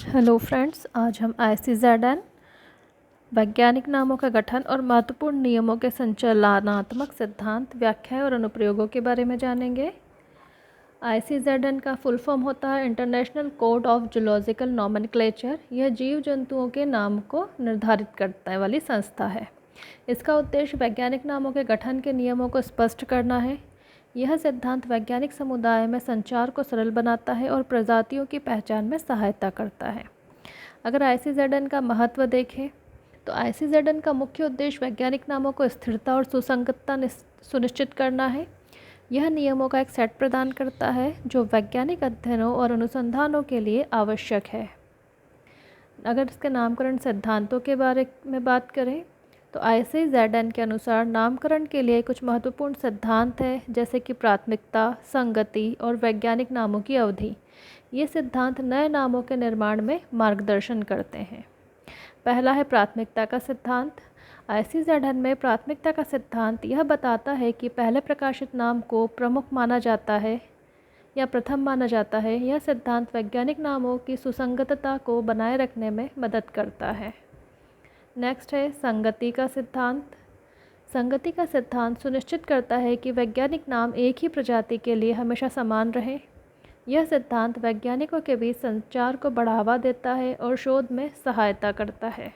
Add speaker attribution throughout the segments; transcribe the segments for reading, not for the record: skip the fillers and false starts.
Speaker 1: Hello friends, आज हम ICZN वैज्ञानिक नामों का गठन और महत्वपूर्ण नियमों के संचालनात्मक सिद्धांत, व्याख्याएं और अनुप्रयोगों के बारे में जानेंगे। ICZN का फुल फॉर्म होता है international code of zoological nomenclature. यह जीव जंतुओं के नाम को निर्धारित करने वाली संस्था है। इसका उद्देश्य वैज्ञानिक नामों के गठन के नियमों को स्पष्ट करना है। यह सिद्धांत वैज्ञानिक समुदाय में संचार को सरल बनाता है और प्रजातियों की पहचान में सहायता करता है। अगर ICZN का महत्व देखें तो ICZN का मुख्य उद्देश्य वैज्ञानिक नामों को स्थिरता और सुसंगतता सुनिश्चित करना है। यह नियमों का एक सेट प्रदान करता है जो वैज्ञानिक अध्ययनों और अनुसंधानों के लिए आवश्यक है। अगर इसके नामकरण सिद्धांतों के बारे में बात करें तो ICZN के अनुसार नामकरण के लिए कुछ महत्वपूर्ण सिद्धांत हैं, जैसे कि प्राथमिकता, संगति और वैज्ञानिक नामों की अवधि। ये सिद्धांत नए नामों के निर्माण में मार्गदर्शन करते हैं। पहला है प्राथमिकता का सिद्धांत। ICZN में प्राथमिकता का सिद्धांत यह बताता है कि पहले प्रकाशित नाम को प्रमुख माना जाता है या प्रथम माना जाता है। यह सिद्धांत वैज्ञानिक नामों की सुसंगतता को बनाए रखने में मदद करता है। नेक्स्ट है संगति का सिद्धांत। संगति का सिद्धांत सुनिश्चित करता है कि वैज्ञानिक नाम एक ही प्रजाति के लिए हमेशा समान रहे। यह सिद्धांत वैज्ञानिकों के बीच संचार को बढ़ावा देता है और शोध में सहायता करता है।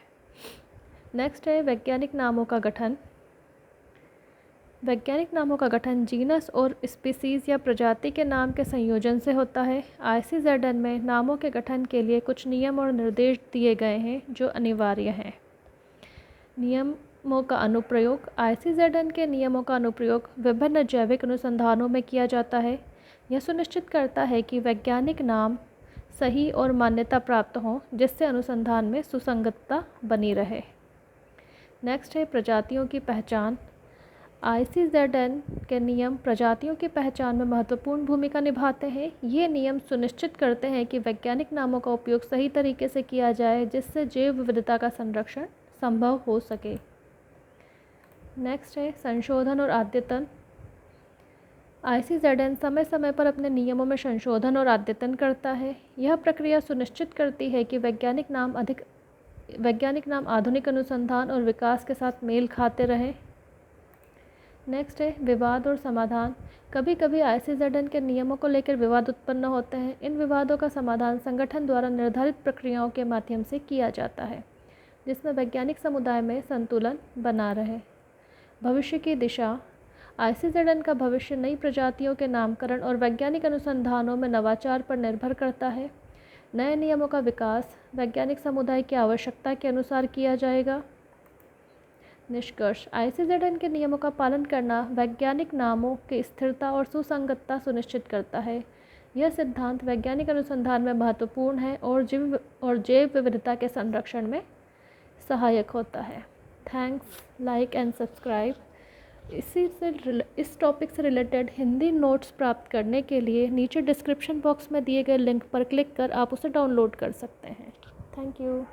Speaker 1: नेक्स्ट है वैज्ञानिक नामों का गठन। वैज्ञानिक नामों का गठन जीनस और स्पीसीज़ या प्रजाति के नाम के संयोजन से होता है। ICZN में नामों के गठन के लिए कुछ नियम और निर्देश दिए गए हैं जो अनिवार्य हैं। नियमों का अनुप्रयोग। ICZN के नियमों का अनुप्रयोग विभिन्न जैविक अनुसंधानों में किया जाता है। यह सुनिश्चित करता है कि वैज्ञानिक नाम सही और मान्यता प्राप्त हों, जिससे अनुसंधान में सुसंगतता बनी रहे। नेक्स्ट है प्रजातियों की पहचान। ICZN के नियम प्रजातियों की पहचान में महत्वपूर्ण भूमिका निभाते हैं। ये नियम सुनिश्चित करते हैं कि वैज्ञानिक नामों का उपयोग सही तरीके से किया जाए, जिससे जैव विविधता का संरक्षण संभव हो सके। नेक्स्ट है संशोधन और अद्यतन। ICZN समय समय पर अपने नियमों में संशोधन और अद्यतन करता है। यह प्रक्रिया सुनिश्चित करती है कि वैज्ञानिक नाम आधुनिक अनुसंधान और विकास के साथ मेल खाते रहें। नेक्स्ट है विवाद और समाधान। कभी कभी ICZN के नियमों को लेकर विवाद उत्पन्न होते हैं। इन विवादों का समाधान संगठन द्वारा निर्धारित प्रक्रियाओं के माध्यम से किया जाता है, जिसमें वैज्ञानिक समुदाय में संतुलन बना रहे। भविष्य की दिशा। ICZN का भविष्य नई प्रजातियों के नामकरण और वैज्ञानिक अनुसंधानों में नवाचार पर निर्भर करता है। नए नियमों का विकास वैज्ञानिक समुदाय की आवश्यकता के अनुसार किया जाएगा। निष्कर्ष। ICZN के नियमों का पालन करना वैज्ञानिक नामों की स्थिरता और सुसंगतता सुनिश्चित करता है। यह सिद्धांत वैज्ञानिक अनुसंधान में महत्वपूर्ण है और जैव विविधता के संरक्षण में सहायक होता है। Thanks, like and subscribe. इस टॉपिक से रिलेटेड हिंदी नोट्स प्राप्त करने के लिए नीचे डिस्क्रिप्शन बॉक्स में दिए गए लिंक पर क्लिक कर आप उसे डाउनलोड कर सकते हैं। Thank you.